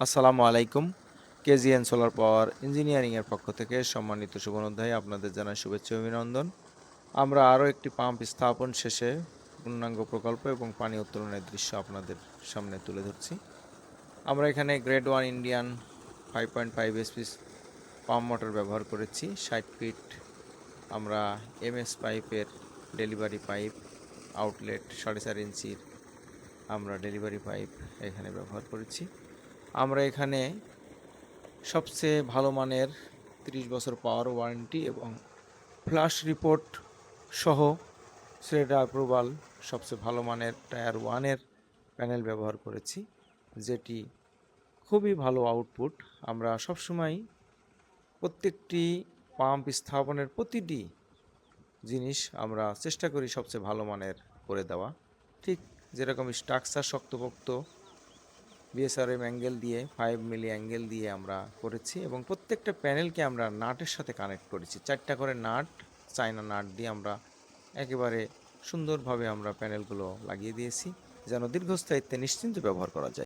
আসসালামু আলাইকুম। KGN solar power ইঞ্জিনিয়ারিংয়ের পক্ষ থেকে সম্মানিত শুভনোধ্যায়ী আপনাদের জানাই শুভেচ্ছা ও অভিনন্দন। আমরা আরও একটি পাম্প স্থাপন শেষে পূর্ণাঙ্গ প্রকল্প এবং পানি উত্তোলনের দৃশ্য আপনাদের সামনে তুলে ধরছি। আমরা এখানে grade 1 Indian 5.5 SP pump motor ব্যবহার করেছি। 60 ফিট আমরা এমএস পাইপের ডেলিভারি পাইপ আউটলেট 4.5 ইঞ্চির আমরা ডেলিভারি পাইপ এখানে ব্যবহার করেছি। আমরা এখানে সবচেয়ে ভালো মানের 30 বছর পাওয়ার ওয়ারেন্টি এবং ফ্লাশ রিপোর্ট সহ সেটা অ্যাপ্রুভাল সবচেয়ে ভালো মানের টায়ার 1-এর প্যানেল ব্যবহার করেছি, যেটি খুবই ভালো আউটপুট। আমরা সবসময় প্রত্যেকটি পাম্প স্থাপনের প্রতিটি জিনিস আমরা চেষ্টা করি সবচেয়ে ভালো মানের করে দেওয়া। ঠিক যেরকম স্ট্রাকচার শক্তপোক্ত বিএসআরএম অ্যাঙ্গেল দিয়ে 5 মিলি অ্যাঙ্গেল দিয়ে আমরা করেছি এবং প্রত্যেকটা প্যানেলকে আমরা নাটের সাথে কানেক্ট করেছি। 4টা করে নাট, চায়না নাট দিয়ে আমরা একেবারে সুন্দরভাবে আমরা প্যানেলগুলো লাগিয়ে দিয়েছি, যেন দীর্ঘস্থায়িত্বে নিশ্চিন্তে ব্যবহার করা যায়।